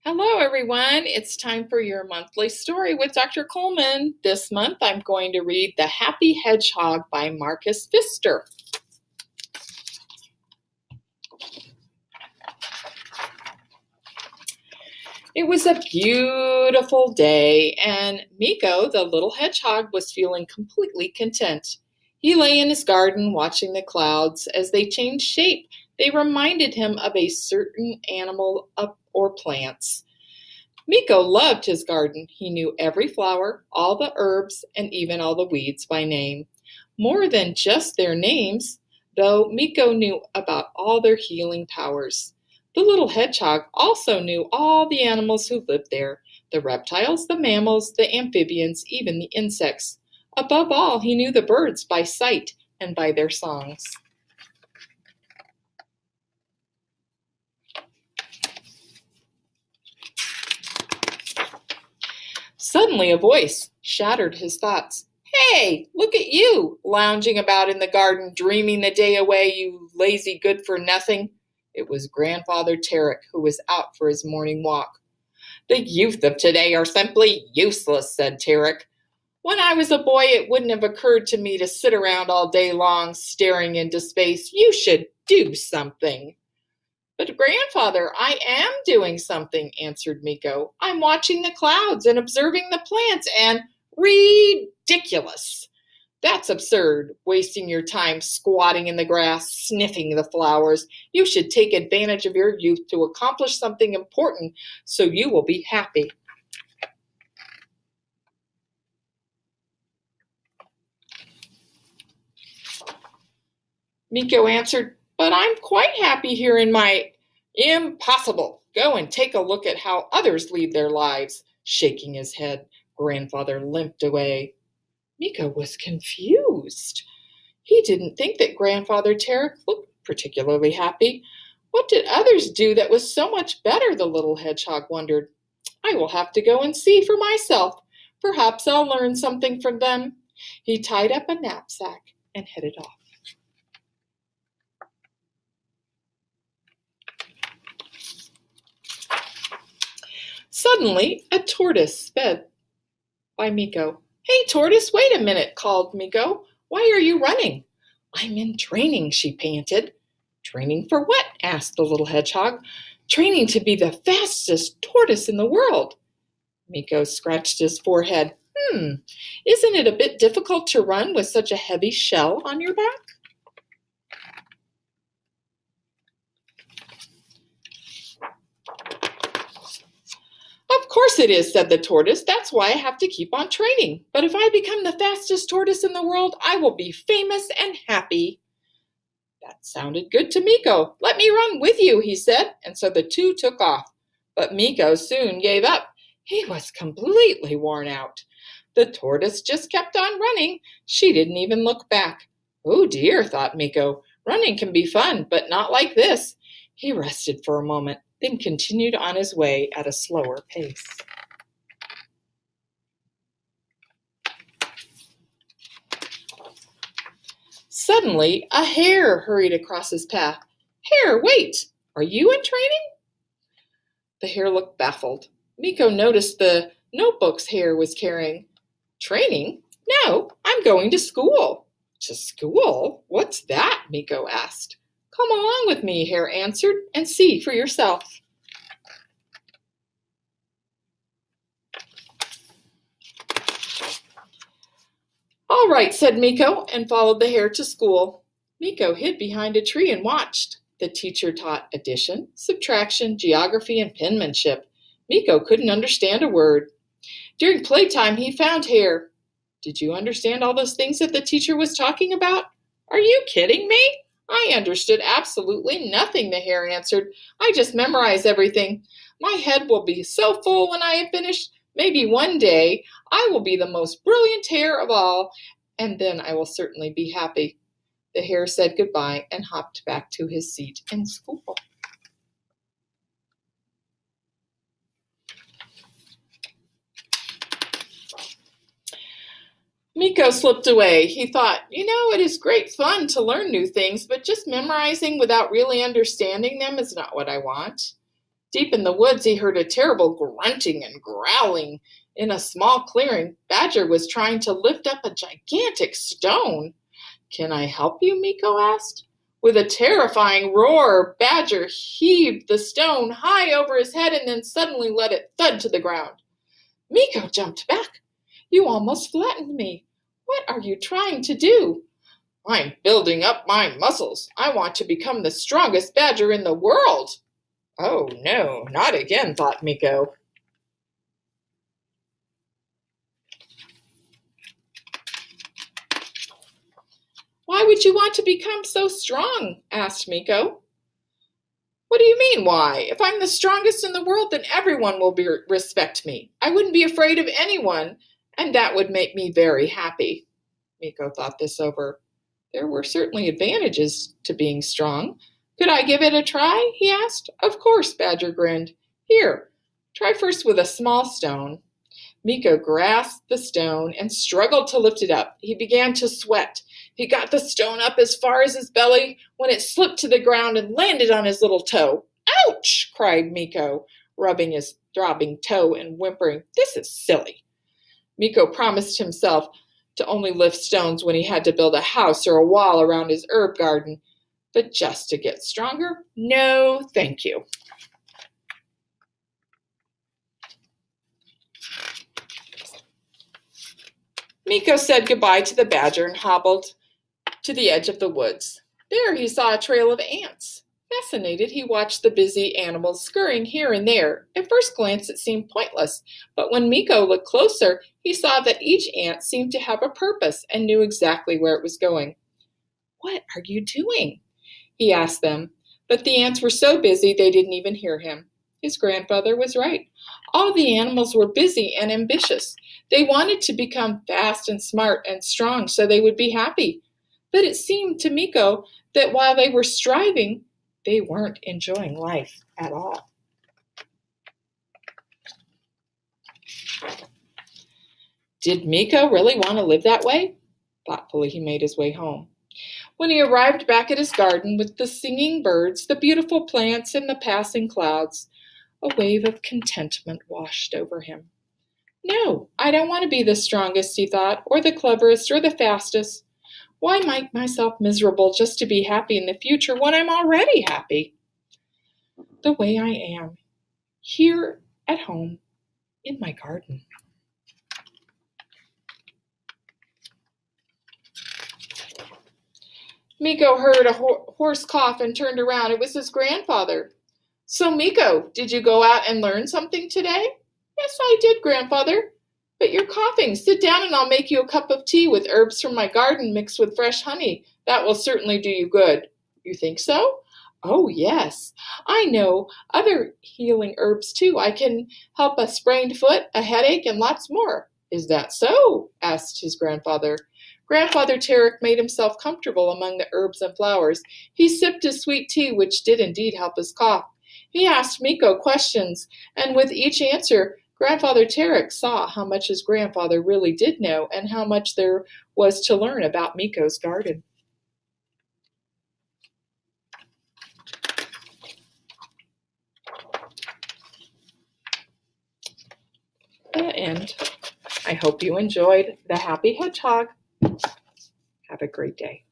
Hello, everyone. It's time for your monthly story with Dr. Coleman. This month, I'm going to read The Happy Hedgehog by Marcus Pfister. It was a beautiful day, and Miko, the little hedgehog, was feeling completely content. He lay in his garden watching the clouds as they changed shape. They reminded him of a certain animal or plants. Miko loved his garden. He knew every flower, all the herbs, and even all the weeds by name. More than just their names, though, Miko knew about all their healing powers. The little hedgehog also knew all the animals who lived there, the reptiles, the mammals, the amphibians, even the insects. Above all, he knew the birds by sight and by their songs. Suddenly a voice shattered his thoughts. "Hey, look at you, lounging about in the garden, dreaming the day away, you lazy good-for-nothing." It was Grandfather Tarek, who was out for his morning walk. "The youth of today are simply useless," said Tarek. "When I was a boy, it wouldn't have occurred to me to sit around all day long, staring into space. You should do something." "But Grandfather, I am doing something," answered Miko. "I'm watching the clouds and observing the plants and ridiculous. That's absurd, wasting your time squatting in the grass, sniffing the flowers. You should take advantage of your youth to accomplish something important so you will be happy." Miko answered, "But I'm quite happy here in my—" "Impossible! Go and take a look at how others lead their lives." Shaking his head, Grandfather limped away. Miko was confused. He didn't think that Grandfather Tarek looked particularly happy. What did others do that was so much better, the little hedgehog wondered. "I will have to go and see for myself. Perhaps I'll learn something from them." He tied up a knapsack and headed off. Suddenly, a tortoise sped by Miko. "Hey, Tortoise, wait a minute," called Miko. "Why are you running?" "I'm in training," she panted. "Training for what?" asked the little hedgehog. "Training to be the fastest tortoise in the world." Miko scratched his forehead. Isn't it a bit difficult to run with such a heavy shell on your back?" "Of course it is," said the tortoise. "That's why I have to keep on training. But if I become the fastest tortoise in the world, I will be famous and happy." That sounded good to Miko. "Let me run with you," he said, and so the two took off. But Miko soon gave up. He was completely worn out. The tortoise just kept on running. She didn't even look back. "Oh dear," thought Miko. "Running can be fun, but not like this." He rested for a moment, then continued on his way at a slower pace. Suddenly, a hare hurried across his path. "Hare, wait! Are you in training?" The hare looked baffled. Miko noticed the notebooks Hare was carrying. "Training? No, I'm going to school." "To school? What's that?" Miko asked. "Come along with me," Hare answered, "and see for yourself." "All right," said Miko, and followed the hare to school. Miko hid behind a tree and watched. The teacher taught addition, subtraction, geography, and penmanship. Miko couldn't understand a word. During playtime, he found Hare. "Did you understand all those things that the teacher was talking about?" "Are you kidding me? I understood absolutely nothing," the hare answered. "I just memorized everything. My head will be so full when I have finished. Maybe one day I will be the most brilliant hare of all, and then I will certainly be happy." The hare said goodbye and hopped back to his seat in school. Miko slipped away. He thought, it is great fun to learn new things, but just memorizing without really understanding them is not what I want. Deep in the woods, he heard a terrible grunting and growling. In a small clearing, Badger was trying to lift up a gigantic stone. "Can I help you?" Meeko asked. With a terrifying roar, Badger heaved the stone high over his head and then suddenly let it thud to the ground. Meeko jumped back. "You almost flattened me. What are you trying to do?" "I'm building up my muscles. I want to become the strongest badger in the world." "Oh no, not again," thought Meeko. "Why would you want to become so strong?" asked Meeko. "What do you mean, why? If I'm the strongest in the world, then everyone will respect me. I wouldn't be afraid of anyone, and that would make me very happy." Meeko thought this over. There were certainly advantages to being strong. "Could I give it a try?" he asked. "Of course," Badger grinned. "Here, try first with a small stone." Meeko grasped the stone and struggled to lift it up. He began to sweat. He got the stone up as far as his belly when it slipped to the ground and landed on his little toe. "Ouch!" cried Meeko, rubbing his throbbing toe and whimpering. "This is silly." Meeko promised himself to only lift stones when he had to build a house or a wall around his herb garden. But just to get stronger? No, thank you. Meeko said goodbye to the badger and hobbled to the edge of the woods. There he saw a trail of ants. Fascinated, he watched the busy animals scurrying here and there. At first glance, it seemed pointless, but when Meeko looked closer, he saw that each ant seemed to have a purpose and knew exactly where it was going. "What are you doing?" he asked them, but the ants were so busy they didn't even hear him. His grandfather was right. All the animals were busy and ambitious. They wanted to become fast and smart and strong so they would be happy. But it seemed to Meeko that while they were striving, they weren't enjoying life at all. Did Meeko really want to live that way? Thoughtfully, he made his way home. When he arrived back at his garden with the singing birds, the beautiful plants, and the passing clouds, a wave of contentment washed over him. "No, I don't want to be the strongest," he thought, "or the cleverest, or the fastest. Why make myself miserable just to be happy in the future when I'm already happy? The way I am, here at home, in my garden." Meeko heard a hoarse cough and turned around. It was his grandfather. "So, Meeko, did you go out and learn something today?" "Yes, I did, grandfather. But you're coughing. Sit down and I'll make you a cup of tea with herbs from my garden mixed with fresh honey. That will certainly do you good." "You think so?" "Oh, yes. I know other healing herbs too. I can help a sprained foot, a headache, and lots more." "Is that so?" asked his grandfather. Grandfather Tarek made himself comfortable among the herbs and flowers. He sipped his sweet tea, which did indeed help his cough. He asked Meeko questions, and with each answer, Grandfather Tarek saw how much his grandfather really did know and how much there was to learn about Meeko's garden. The end. I hope you enjoyed The Happy Hedgehog. Have a great day.